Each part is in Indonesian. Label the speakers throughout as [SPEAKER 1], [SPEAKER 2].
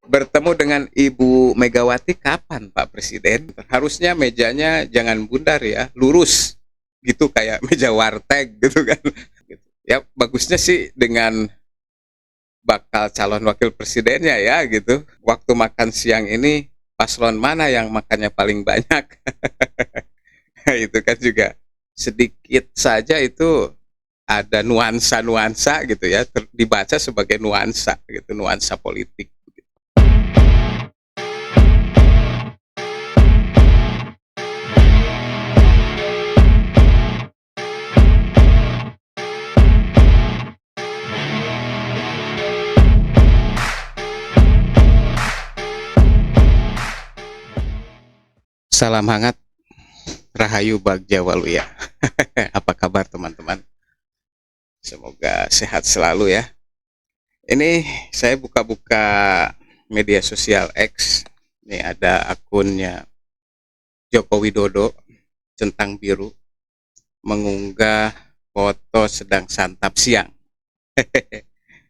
[SPEAKER 1] Bertemu dengan Ibu Megawati kapan Pak Presiden? Harusnya mejanya jangan bundar ya, lurus gitu kayak meja warteg gitu kan. Ya bagusnya sih dengan bakal calon wakil presidennya ya gitu. Waktu makan siang ini paslon mana yang makannya paling banyak? Itu kan juga sedikit saja itu ada nuansa-nuansa gitu ya, dibaca sebagai nuansa gitu, nuansa politik. Salam hangat, Rahayu Bagja Waluya. Apa kabar teman-teman? Semoga sehat selalu ya. Ini saya buka-buka media sosial X. Ini ada akunnya Joko Widodo, centang biru, mengunggah foto sedang santap siang.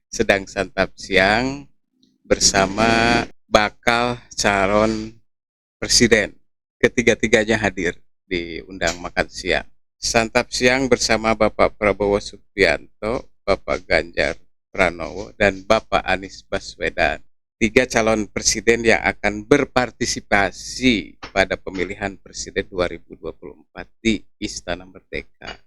[SPEAKER 1] Sedang santap siang bersama bakal calon presiden. Ketiga-tiganya hadir diundang makan siang. Santap siang bersama Bapak Prabowo Subianto, Bapak Ganjar Pranowo, dan Bapak Anies Baswedan. Tiga calon presiden yang akan berpartisipasi pada pemilihan presiden 2024 di Istana Merdeka.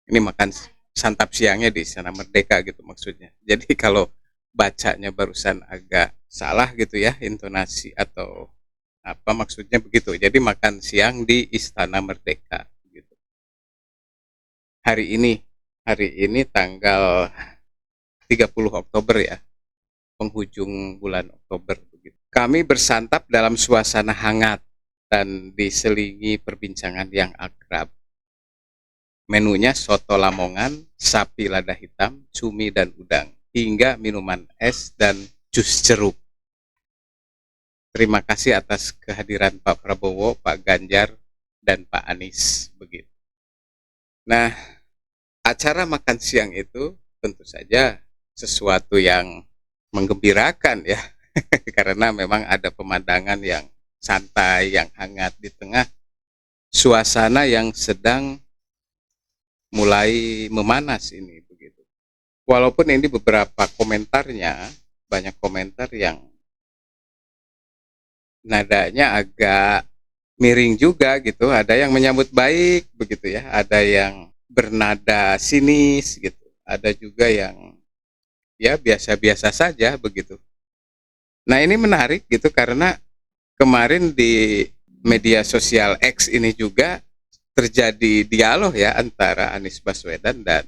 [SPEAKER 1] Ini makan santap siangnya di Istana Merdeka gitu maksudnya. Jadi kalau bacanya barusan agak salah gitu ya, intonasi atau apa maksudnya begitu. Jadi makan siang di Istana Merdeka gitu. Hari ini tanggal 30 Oktober ya, penghujung bulan Oktober begitu. Kami bersantap dalam suasana hangat dan diselingi perbincangan yang akrab. Menunya soto Lamongan, sapi lada hitam, cumi dan udang, hingga minuman es dan jus jeruk. Terima kasih atas kehadiran Pak Prabowo, Pak Ganjar, dan Pak Anies begitu. Nah, acara makan siang itu tentu saja sesuatu yang menggembirakan ya, karena memang ada pemandangan yang santai, yang hangat di tengah suasana yang sedang mulai memanas ini begitu. Walaupun ini beberapa komentarnya, banyak komentar yang nadanya agak miring juga gitu. Ada yang menyambut baik begitu ya, ada yang bernada sinis gitu. Ada juga yang ya biasa-biasa saja begitu. Nah, ini menarik gitu karena kemarin di media sosial X ini juga terjadi dialog ya antara Anies Baswedan dan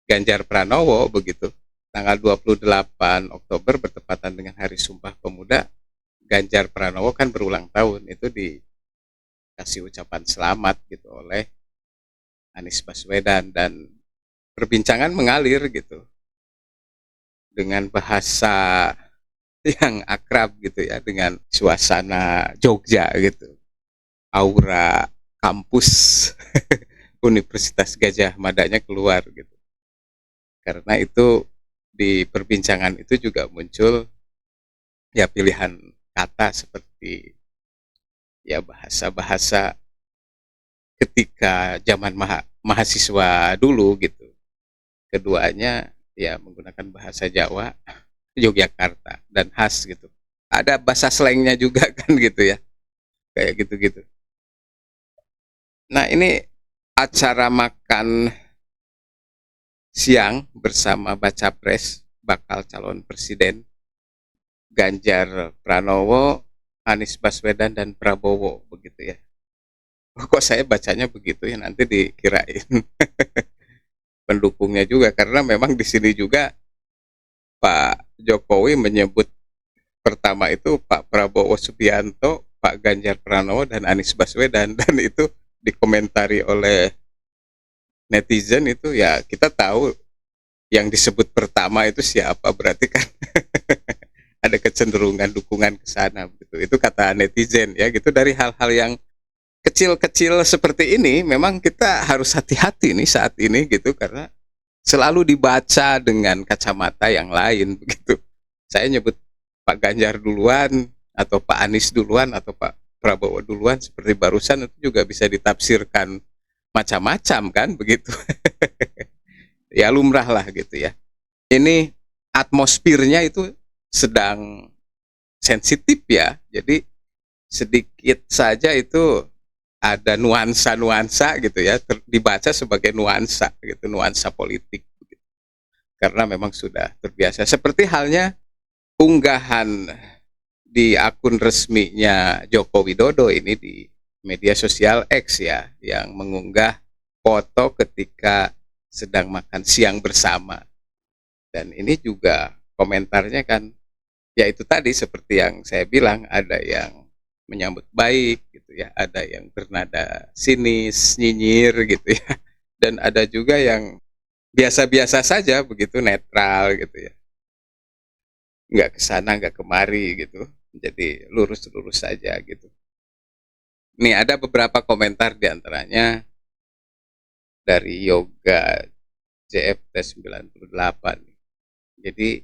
[SPEAKER 1] Ganjar Pranowo begitu. Tanggal 28 Oktober bertepatan dengan Hari Sumpah Pemuda, Ganjar Pranowo kan berulang tahun, itu dikasih ucapan selamat gitu oleh Anies Baswedan dan perbincangan mengalir gitu dengan bahasa yang akrab gitu ya, dengan suasana Jogja gitu, aura kampus Universitas Gajah Madanya keluar gitu. Karena itu di perbincangan itu juga muncul ya pilihan kata seperti ya bahasa-bahasa ketika zaman mahasiswa dulu gitu. Keduanya ya menggunakan bahasa Jawa, Yogyakarta dan khas gitu. Ada bahasa slangnya juga kan gitu ya, kayak gitu-gitu. Nah, ini acara makan siang bersama baca pres bakal calon presiden Ganjar Pranowo, Anies Baswedan dan Prabowo begitu ya. Kok saya bacanya begitu ya, nanti dikirain pendukungnya juga, karena memang di sini juga Pak Jokowi menyebut pertama itu Pak Prabowo Subianto, Pak Ganjar Pranowo dan Anies Baswedan, dan itu dikomentari oleh netizen. Itu ya kita tahu yang disebut pertama itu siapa, berarti kan ada kecenderungan dukungan ke sana gitu. Itu kata netizen ya gitu. Dari hal-hal yang kecil-kecil seperti ini memang kita harus hati-hati nih saat ini gitu, karena selalu dibaca dengan kacamata yang lain begitu. Saya nyebut Pak Ganjar duluan atau Pak Anies duluan atau Pak Prabowo duluan, seperti barusan itu juga bisa ditafsirkan macam-macam kan begitu. Ya lumrah lah gitu ya. Ini atmosfernya itu sedang sensitif ya. Jadi sedikit saja itu ada nuansa-nuansa gitu ya, dibaca sebagai nuansa gitu, nuansa politik gitu. Karena memang sudah terbiasa. Seperti halnya unggahan di akun resminya Joko Widodo ini di media sosial X ya, yang mengunggah foto ketika sedang makan siang bersama. Dan ini juga komentarnya kan, ya itu tadi seperti yang saya bilang, ada yang menyambut baik gitu ya, ada yang bernada sinis, nyinyir gitu ya, dan ada juga yang biasa-biasa saja begitu, netral gitu ya, nggak kesana nggak kemari gitu, jadi lurus-lurus saja gitu. Nih ada beberapa komentar diantaranya dari Yoga JFT 98. Jadi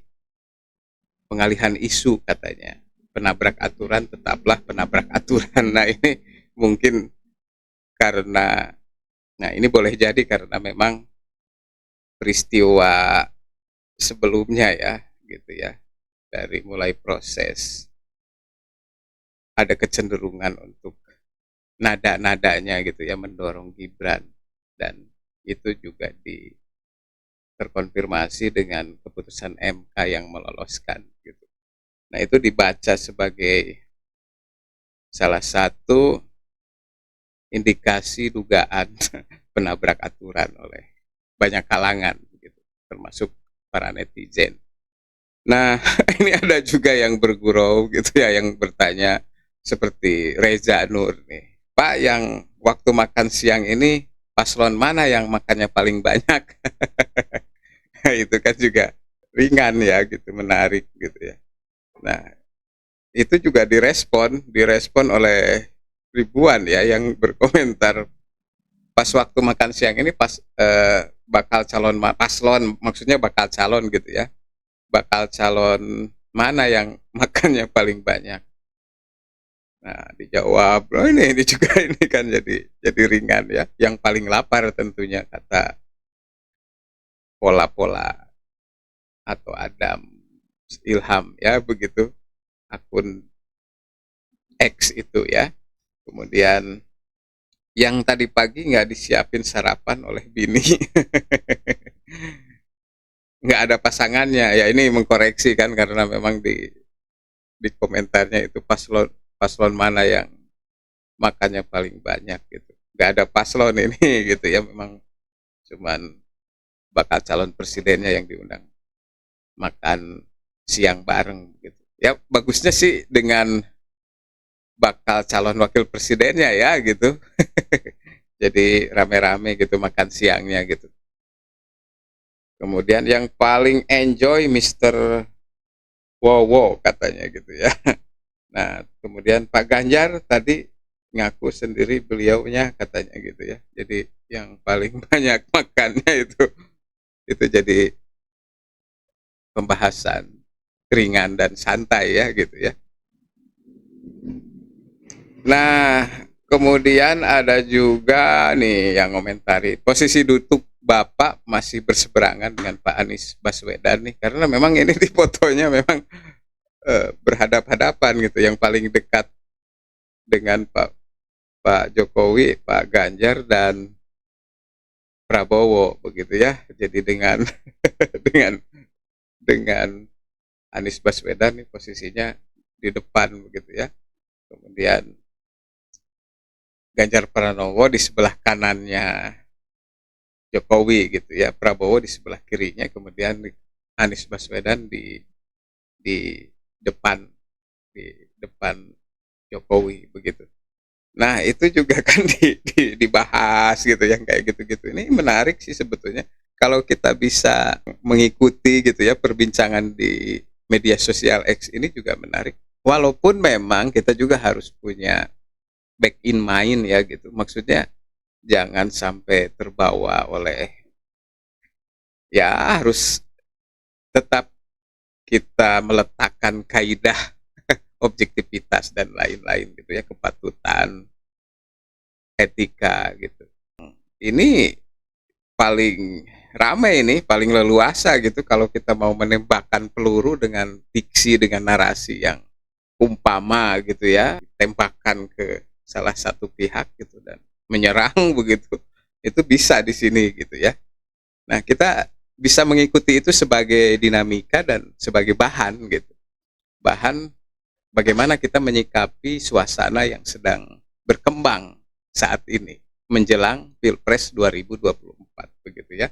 [SPEAKER 1] pengalihan isu katanya, penabrak aturan tetaplah penabrak aturan. Nah ini mungkin karena, nah ini boleh jadi karena memang peristiwa sebelumnya ya gitu ya, dari mulai proses ada kecenderungan untuk nada-nadanya gitu ya mendorong Gibran, dan itu juga terkonfirmasi dengan keputusan MK yang meloloskan gitu. Nah itu dibaca sebagai salah satu indikasi dugaan penabrak aturan oleh banyak kalangan gitu, termasuk para netizen. Nah ini ada juga yang bergurau gitu ya, yang bertanya seperti Reza Nur nih, Pak, yang waktu makan siang ini paslon mana yang makannya paling banyak? Itu kan juga ringan ya gitu, menarik gitu ya. Nah itu juga direspon oleh ribuan ya yang berkomentar, pas waktu makan siang ini pas bakal calon paslon, maksudnya bakal calon gitu ya, bakal calon mana yang makannya paling banyak. Nah dijawab, oh ini juga ini kan jadi ringan ya, yang paling lapar tentunya kata pola-pola atau Adam Ilham ya begitu, akun X itu ya. Kemudian yang tadi pagi nggak disiapin sarapan oleh bini, nggak ada pasangannya ya, ini mengkoreksi kan karena memang di komentarnya itu paslon paslon mana yang makannya paling banyak gitu, nggak ada paslon ini gitu ya, memang cuman bakal calon presidennya yang diundang makan siang bareng gitu ya. Bagusnya sih dengan bakal calon wakil presidennya ya gitu. Jadi rame-rame gitu makan siangnya gitu. Kemudian yang paling enjoy Mr. Wowo katanya gitu ya. Nah, kemudian Pak Ganjar tadi ngaku sendiri beliaunya katanya gitu ya. Jadi yang paling banyak makannya itu jadi pembahasan ringan dan santai ya gitu ya. Nah, kemudian ada juga nih yang komentari posisi duduk Bapak masih berseberangan dengan Pak Anies Baswedan nih, karena memang ini di fotonya memang berhadap-hadapan gitu, yang paling dekat dengan Pak Pak Jokowi, Pak Ganjar dan Prabowo begitu ya. Jadi dengan dengan dengan Anies Baswedan nih posisinya di depan begitu ya. Kemudian Ganjar Pranowo di sebelah kanannya Jokowi gitu ya, Prabowo di sebelah kirinya, kemudian Anies Baswedan di depan di depan Jokowi begitu. Nah itu juga kan dibahas gitu yang kayak gitu-gitu. Ini menarik sih sebetulnya kalau kita bisa mengikuti gitu ya perbincangan di media sosial X ini, juga menarik. Walaupun memang kita juga harus punya back in mind ya gitu. Maksudnya jangan sampai terbawa oleh, ya harus tetap kita meletakkan kaidah objektivitas dan lain-lain gitu ya, kepatutan, etika gitu. Ini paling ramai ini, paling leluasa gitu kalau kita mau menembakkan peluru dengan diksi, dengan narasi yang umpama gitu ya, tembakan ke salah satu pihak gitu dan menyerang begitu. Itu bisa di sini gitu ya. Nah, kita bisa mengikuti itu sebagai dinamika dan sebagai bahan gitu. Bahan bagaimana kita menyikapi suasana yang sedang berkembang saat ini menjelang Pilpres 2024 begitu ya.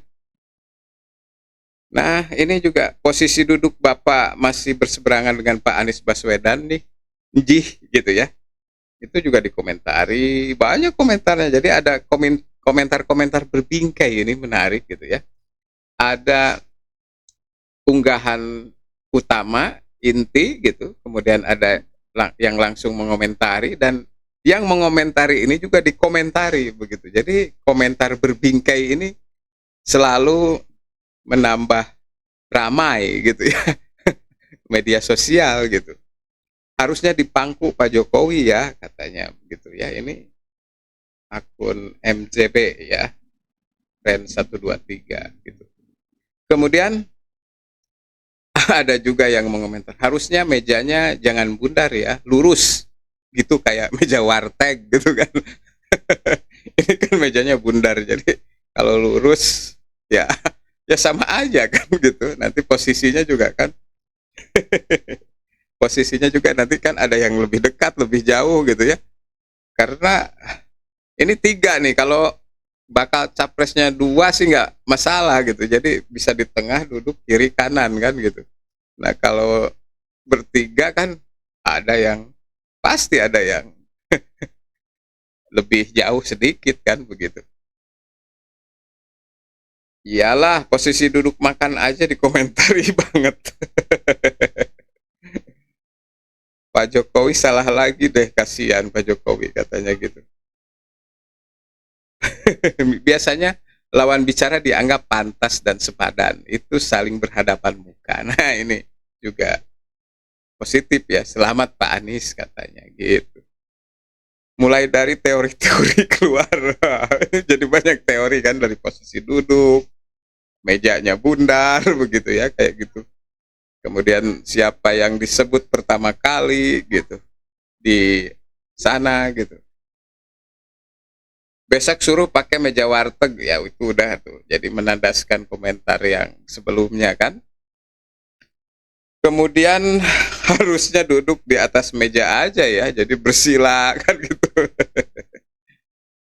[SPEAKER 1] Nah, ini juga posisi duduk Bapak masih berseberangan dengan Pak Anies Baswedan nih. Jih gitu ya. Itu juga dikomentari, banyak komentarnya. Jadi ada komentar-komentar berbingkai, ini menarik gitu ya. Ada unggahan utama inti gitu, kemudian ada yang langsung mengomentari, dan yang mengomentari ini juga dikomentari begitu. Jadi komentar berbingkai ini selalu menambah ramai gitu ya. Media sosial gitu. Harusnya dipangku Pak Jokowi ya, katanya begitu ya. Ini akun MJB ya, Ren 123 gitu. Kemudian ada juga yang mengomentar, harusnya mejanya jangan bundar ya, lurus gitu kayak meja warteg gitu kan. Ini kan mejanya bundar, jadi kalau lurus ya ya sama aja kan gitu. Nanti posisinya juga kan posisinya juga nanti kan ada yang lebih dekat, lebih jauh gitu ya. Karena ini 3 nih, kalau bakal capresnya 2 sih nggak masalah gitu. Jadi bisa di tengah duduk kiri kanan kan gitu. Nah kalau bertiga kan ada yang pasti ada yang lebih jauh sedikit kan begitu. Iyalah, posisi duduk makan aja dikomentari banget. Pak Jokowi salah lagi deh, kasihan Pak Jokowi katanya gitu. Biasanya lawan bicara dianggap pantas dan sepadan, itu saling berhadapan muka. Nah ini juga positif ya, selamat Pak Anies katanya gitu. Mulai dari teori-teori keluar, jadi banyak teori kan, dari posisi duduk, mejanya bundar begitu ya, kayak gitu. Kemudian siapa yang disebut pertama kali gitu di sana gitu. Besok suruh pakai meja warteg ya, itu udah tuh. Jadi menandaskan komentar yang sebelumnya kan. Kemudian harusnya duduk di atas meja aja ya, jadi bersila kan gitu.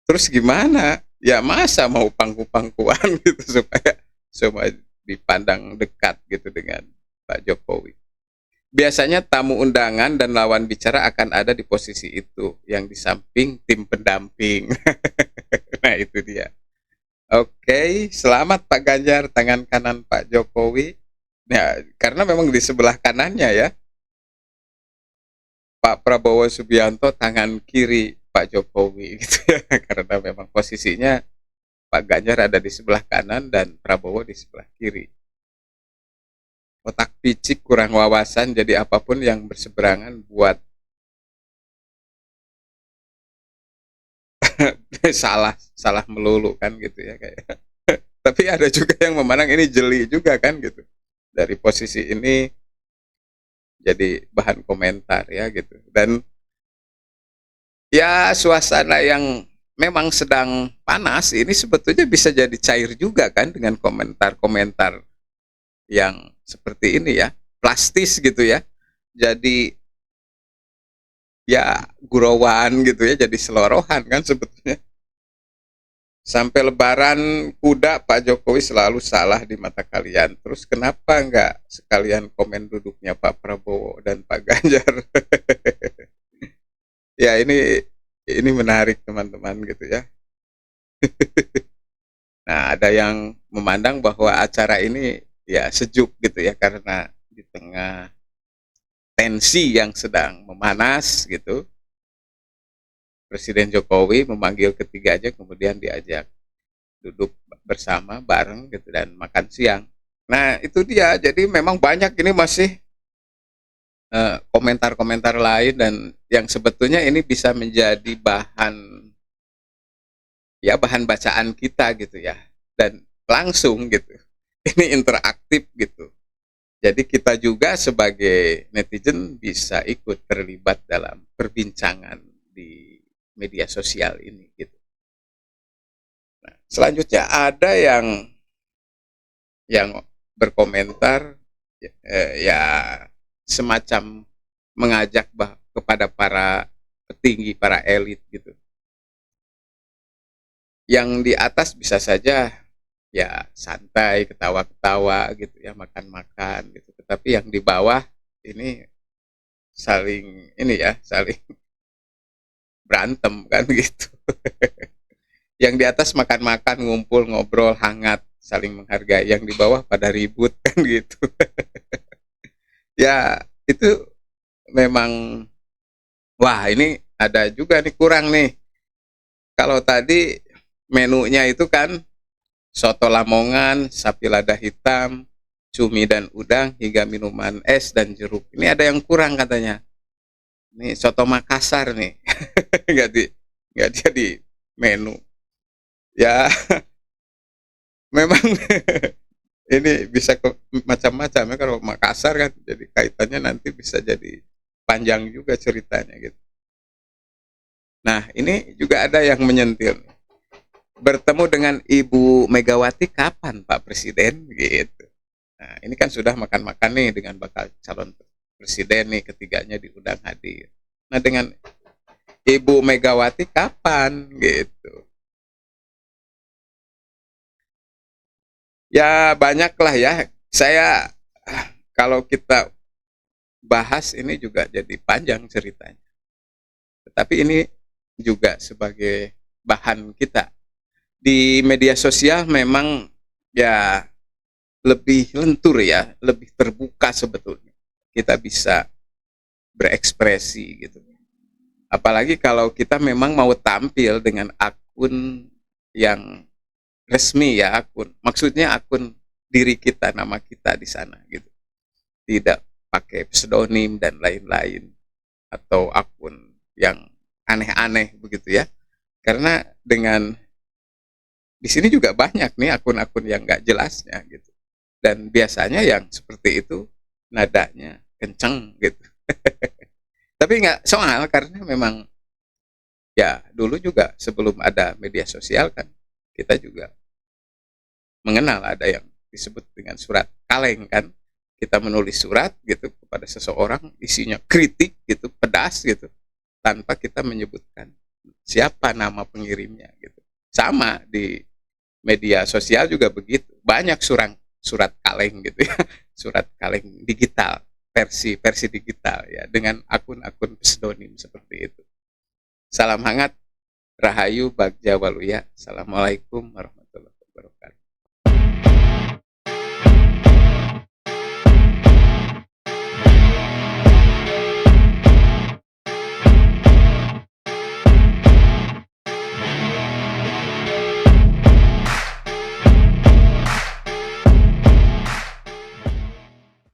[SPEAKER 1] Terus gimana? Ya masa mau pangku-pangkuan gitu supaya semua dipandang dekat gitu dengan Pak Jokowi. Biasanya tamu undangan dan lawan bicara akan ada di posisi itu, yang di samping tim pendamping. Nah itu dia. Oke, selamat Pak Ganjar, tangan kanan Pak Jokowi. Ya, karena memang di sebelah kanannya ya, Pak Prabowo Subianto, tangan kiri Pak Jokowi gitu ya. Karena memang posisinya Pak Ganjar ada di sebelah kanan dan Prabowo di sebelah kiri. Otak picik, kurang wawasan, jadi apapun yang berseberangan buat salah salah melulu kan gitu ya kayak. Tapi ada juga yang memandang ini jeli juga kan gitu. Dari posisi ini jadi bahan komentar ya gitu. Dan ya suasana yang memang sedang panas ini sebetulnya bisa jadi cair juga kan dengan komentar-komentar yang seperti ini ya, plastis gitu ya. Jadi ya gurauan gitu ya, jadi selorohan kan sebetulnya. Sampai lebaran kuda Pak Jokowi selalu salah di mata kalian. Terus kenapa nggak sekalian komen duduknya Pak Prabowo dan Pak Ganjar? Ya ini menarik teman-teman gitu ya. Nah ada yang memandang bahwa acara ini ya sejuk gitu ya, karena di tengah tensi yang sedang memanas gitu, Presiden Jokowi memanggil ketiganya, kemudian diajak duduk bersama bareng gitu dan makan siang. Nah itu dia, jadi memang banyak ini masih komentar-komentar lain dan yang sebetulnya ini bisa menjadi bahan bacaan kita gitu ya, dan langsung gitu. Ini interaktif gitu. Jadi kita juga sebagai netizen bisa ikut terlibat dalam perbincangan di media sosial ini gitu. Nah, selanjutnya ada yang berkomentar ya semacam mengajak kepada para petinggi, para elit gitu. Yang di atas bisa saja ya santai, ketawa-ketawa gitu ya, makan-makan gitu. Tetapi yang di bawah ini saling berantem kan gitu. Yang di atas makan-makan, ngumpul, ngobrol, hangat, saling menghargai. Yang di bawah pada ribut kan gitu. Ya itu memang, wah ini ada juga nih kurang nih. Kalau tadi menunya itu kan soto Lamongan, sapi lada hitam, cumi dan udang, hingga minuman es dan jeruk. Ini ada yang kurang katanya. Ini soto Makassar nih. nggak di nggak jadi menu. Ya memang ini bisa ke macam-macam ya, kalau Makassar kan, jadi kaitannya nanti bisa jadi panjang juga ceritanya gitu. Nah ini juga ada yang menyentil, bertemu dengan Ibu Megawati kapan Pak Presiden gitu. Nah ini kan sudah makan-makan nih dengan bakal calon presiden nih, ketiganya diundang hadir. Nah dengan Ibu Megawati kapan gitu. Ya banyak lah ya. Saya kalau kita bahas ini juga jadi panjang ceritanya. Tetapi ini juga sebagai bahan kita. Di media sosial memang ya lebih lentur ya, lebih terbuka sebetulnya. Kita bisa berekspresi gitu. Apalagi kalau kita memang mau tampil dengan akun yang resmi ya, akun. Maksudnya akun diri kita, nama kita di sana gitu. Tidak pakai pseudonym dan lain-lain, atau akun yang aneh-aneh begitu ya. Karena dengan di sini juga banyak nih akun-akun yang nggak jelasnya gitu. Dan biasanya yang seperti itu nadanya kenceng gitu. Tapi nggak soal, karena memang ya dulu juga sebelum ada media sosial kan kita juga mengenal ada yang disebut dengan surat kaleng kan. Kita menulis surat gitu kepada seseorang, isinya kritik gitu, pedas gitu, tanpa kita menyebutkan siapa nama pengirimnya gitu. Sama di media sosial juga begitu. Banyak surat kaleng gitu ya. Surat kaleng digital, versi digital ya, dengan akun-akun pseudonym seperti itu. Salam hangat, Rahayu Bagja Waluya. Assalamualaikum warahmatullahi wabarakatuh.